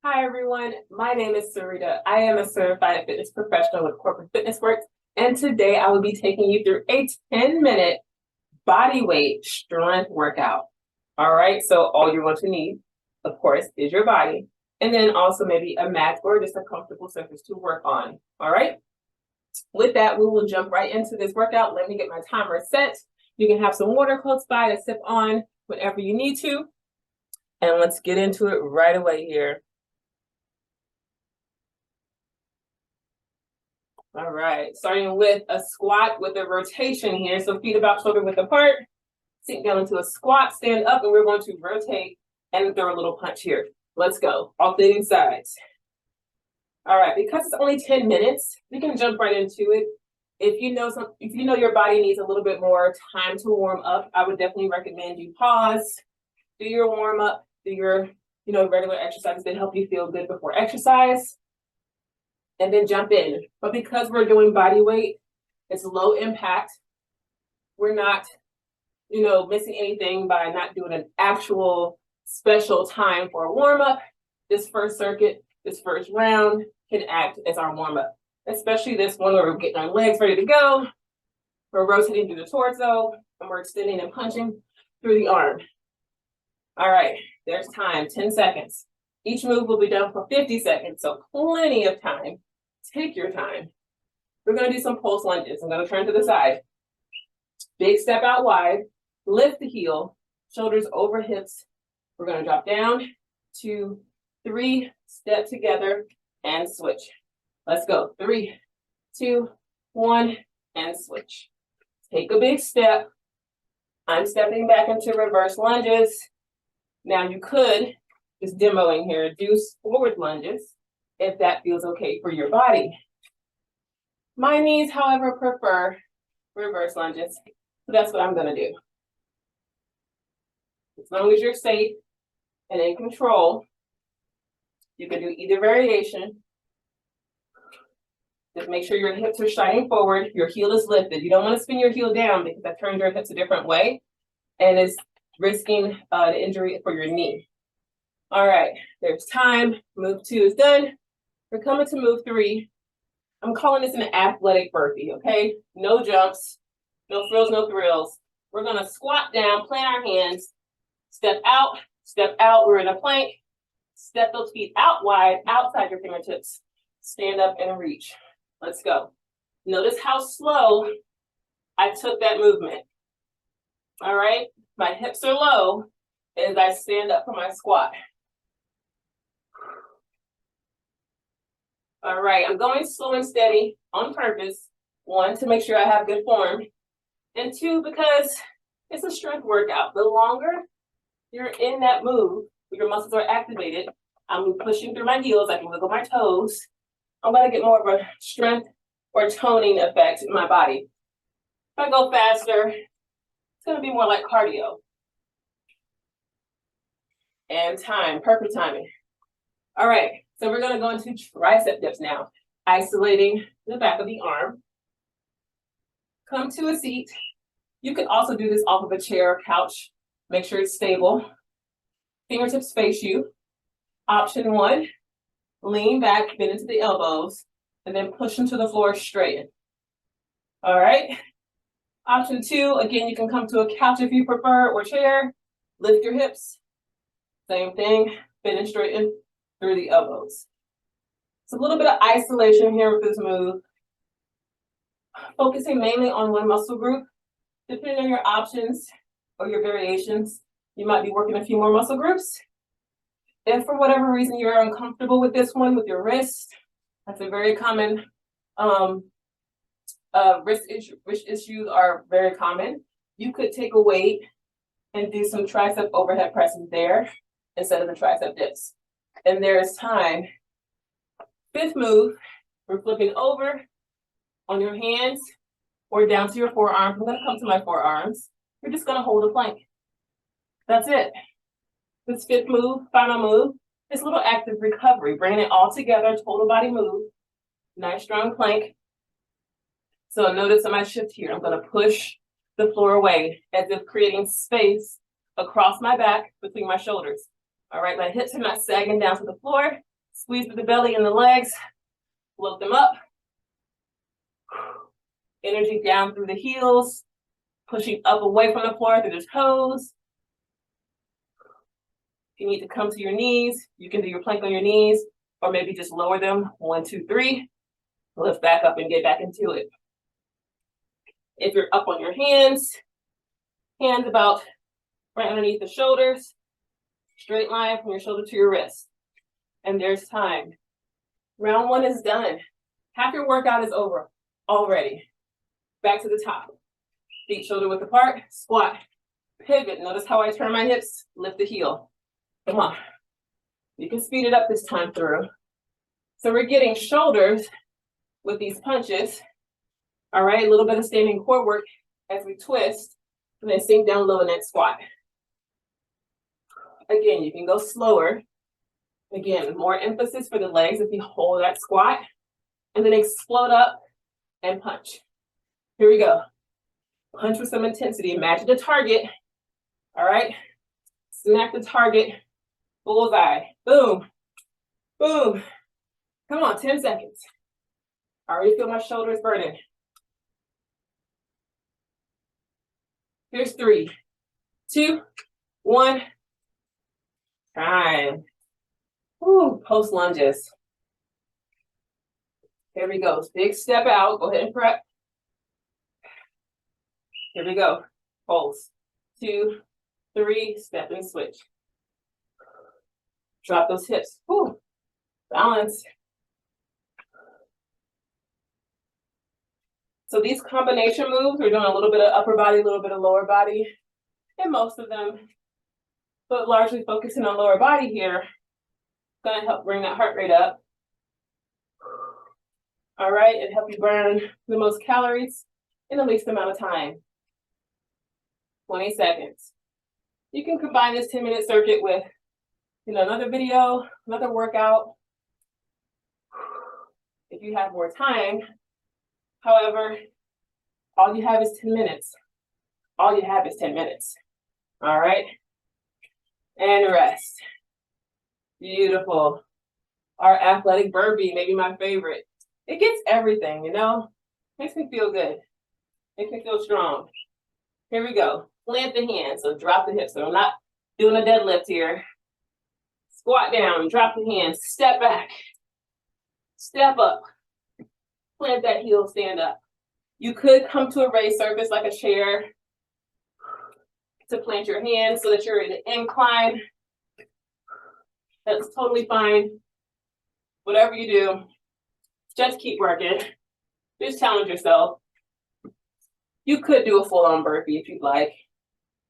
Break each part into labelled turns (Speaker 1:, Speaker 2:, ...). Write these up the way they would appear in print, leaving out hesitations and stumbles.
Speaker 1: Hi, everyone. My name is Sarita. I am a certified fitness professional with Corporate Fitness Works, and today I will be taking you through a 10-minute body weight strength workout. All right, so all you're going to need, of course, is your body, and then also maybe a mat or just a comfortable surface to work on. All right, with that, we will jump right into this workout. Let me get my timer set. You can have some water close by to sip on whenever you need to, and let's get into it right away here. All right, starting with a squat with a rotation here. So feet about shoulder width apart, sink down into a squat, stand up, and we're going to rotate and throw a little punch here. Let's go, alternating sides. All right, because it's only 10 minutes, we can jump right into it. If you know your body needs a little bit more time to warm up, I would definitely recommend you pause, do your warm up, do your regular exercises that help you feel good before exercise, and then jump in. But because we're doing body weight, it's low impact. We're not, missing anything by not doing an actual special time for a warm up. This first circuit, this first round can act as our warm up, especially this one where we're getting our legs ready to go. We're rotating through the torso and we're extending and punching through the arm. All right, there's time, 10 seconds. Each move will be done for 50 seconds, so plenty of time. Take your time. We're going to do some pulse lunges. I'm going to turn to the side. Big step out wide. Lift the heel. Shoulders over hips. We're going to drop down. 2, 3. Step together and switch. Let's go. 3, 2, 1, and switch. Take a big step. I'm stepping back into reverse lunges. Now you could, just demoing here, do forward lunges if that feels okay for your body. My knees, however, prefer reverse lunges. So that's what I'm gonna do. As long as you're safe and in control, you can do either variation. Just make sure your hips are shining forward, your heel is lifted. You don't wanna spin your heel down because that turns your hips a different way and is risking the injury for your knee. All right, there's time. Move 2 is done. We're coming to move 3. I'm calling this an athletic burpee, okay? No jumps, no frills, no thrills. We're gonna squat down, plant our hands, step out, we're in a plank, step those feet out wide, outside your fingertips, stand up and reach. Let's go. Notice how slow I took that movement. All right, my hips are low as I stand up for my squat. All right, I'm going slow and steady on purpose. 1, to make sure I have good form. And 2, because it's a strength workout. The longer you're in that move, your muscles are activated. I'm pushing through my heels, I can wiggle my toes. I'm gonna get more of a strength or toning effect in my body. If I go faster, it's gonna be more like cardio. And time, perfect timing. All right. So we're going to go into tricep dips now, isolating the back of the arm. Come to a seat. You can also do this off of a chair or couch. Make sure it's stable. Fingertips face you. Option 1, lean back, bend into the elbows, and then push into the floor straighten. All right. Option 2, again, you can come to a couch if you prefer, or chair. Lift your hips. Same thing, bend and straighten through the elbows. So a little bit of isolation here with this move. Focusing mainly on one muscle group. Depending on your options or your variations, you might be working a few more muscle groups. If for whatever reason you're uncomfortable with this one with your wrist, that's a very common wrist issues are very common. You could take a weight and do some tricep overhead presses there instead of the tricep dips. And there's time. 5th move, we're flipping over on your hands or down to your forearms. I'm gonna come to my forearms. We're just gonna hold a plank. That's it. This 5th move, final move, is a little active recovery, bringing it all together, total body move. Nice strong plank. So notice on my shift here, I'm gonna push the floor away as if creating space across my back between my shoulders. All right, my hips are not sagging down to the floor. Squeeze through the belly and the legs, float them up. Energy down through the heels, pushing up away from the floor through the toes. If you need to come to your knees, you can do your plank on your knees, or maybe just lower them. 1, 2, 3. Lift back up and get back into it. If you're up on your hands about right underneath the shoulders, straight line from your shoulder to your wrist. And there's time. Round 1 is done. Half your workout is over already. Back to the top. Feet shoulder width apart, squat, pivot. Notice how I turn my hips, lift the heel. Come on. You can speed it up this time through. So we're getting shoulders with these punches. All right, a little bit of standing core work as we twist, and then sink down low in that squat. Again, you can go slower. Again, more emphasis for the legs if you hold that squat, and then explode up and punch. Here we go. Punch with some intensity. Imagine the target. All right. Smack the target. Bullseye. Boom. Boom. Come on, 10 seconds. I already feel my shoulders burning. Here's 3, 2, 1. Time. Ooh, post lunges. Here we go. Big step out. Go ahead and prep. Here we go. Pulse. 2, 3, step and switch. Drop those hips. Ooh. Balance. So these combination moves, we're doing a little bit of upper body, a little bit of lower body, and most of them, but largely focusing on lower body here, gonna help bring that heart rate up. All right, and help you burn the most calories in the least amount of time. 20 seconds. You can combine this 10-minute circuit with, another video, another workout, if you have more time. However, all you have is 10 minutes. All you have is 10 minutes. All right? And rest. Beautiful. Our athletic burpee, maybe my favorite. It gets everything, Makes me feel good. Makes me feel strong. Here we go. Plant the hands, so drop the hips. So I'm not doing a deadlift here. Squat down, drop the hands, step back. Step up. Plant that heel, stand up. You could come to a raised surface like a chair to plant your hands so that you're in an incline. That's totally fine. Whatever you do, just keep working. Just challenge yourself. You could do a full-on burpee if you'd like.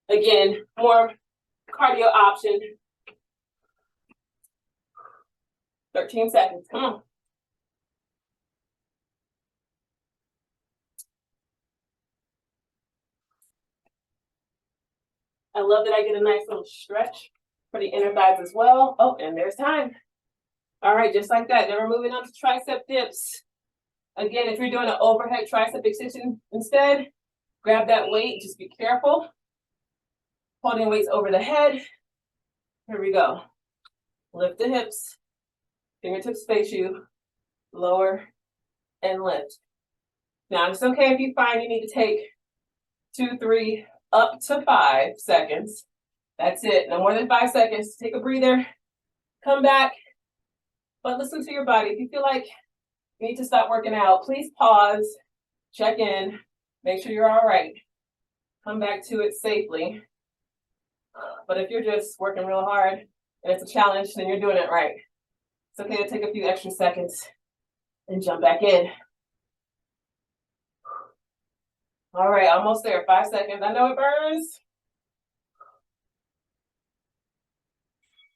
Speaker 1: Again, more cardio option. 13 seconds, come on. I love that I get a nice little stretch for the inner thighs as well. Oh, and there's time. All right, just like that. Then we're moving on to tricep dips. Again, if you're doing an overhead tricep extension instead, grab that weight. Just be careful. Holding weights over the head. Here we go. Lift the hips. Fingertips face you. Lower and lift. Now, it's okay if you find you need to take 2, 3, up to 5 seconds. That's it. No more than 5 seconds. Take a breather. Come back. But listen to your body. If you feel like you need to stop working out, please pause, check in, make sure you're all right. Come back to it safely. But if you're just working real hard and it's a challenge, then you're doing it right. It's okay to take a few extra seconds and jump back in. All right, almost there. 5 seconds. I know it burns.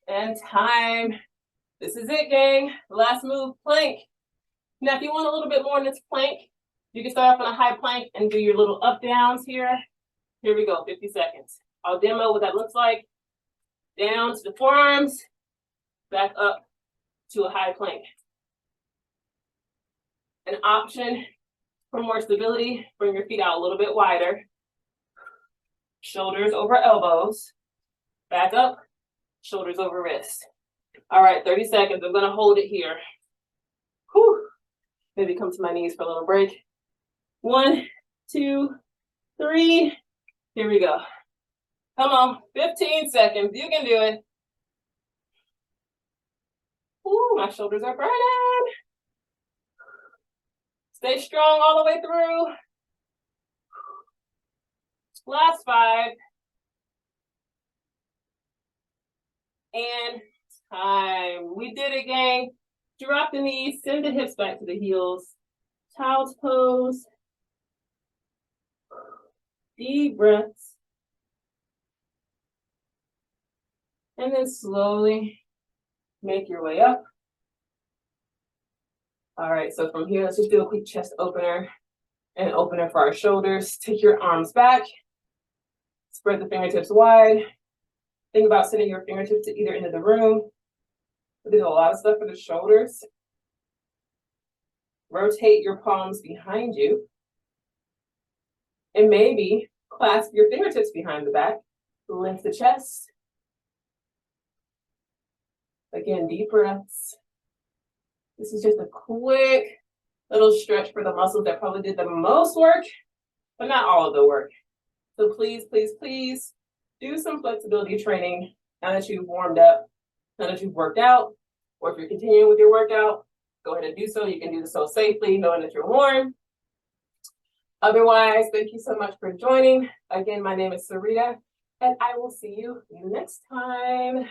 Speaker 1: And time. This is it, gang. Last move, plank. Now, if you want a little bit more in this plank, you can start off on a high plank and do your little up downs here. Here we go, 50 seconds. I'll demo what that looks like. Down to the forearms, back up to a high plank. An option for more stability, bring your feet out a little bit wider. Shoulders over elbows. Back up, shoulders over wrist. All right, 30 seconds. I'm gonna hold it here. Whew. Maybe come to my knees for a little break. 1, 2, 3. Here we go. Come on, 15 seconds. You can do it. Ooh, my shoulders are burning. Stay strong all the way through. Last 5. And time. We did it, gang. Drop the knees, send the hips back to the heels. Child's pose. Deep breaths. And then slowly make your way up. All right, so from here, let's just do a quick chest opener and opener for our shoulders. Take your arms back. Spread the fingertips wide. Think about sending your fingertips to either end of the room. We did a lot of stuff for the shoulders. Rotate your palms behind you. And maybe clasp your fingertips behind the back. Lift the chest. Again, deep breaths. This is just a quick little stretch for the muscles that probably did the most work, but not all of the work. So please, please, please do some flexibility training now that you've warmed up, now that you've worked out, or if you're continuing with your workout, go ahead and do so. You can do so safely, knowing that you're warm. Otherwise, thank you so much for joining. Again, my name is Sarita, and I will see you next time.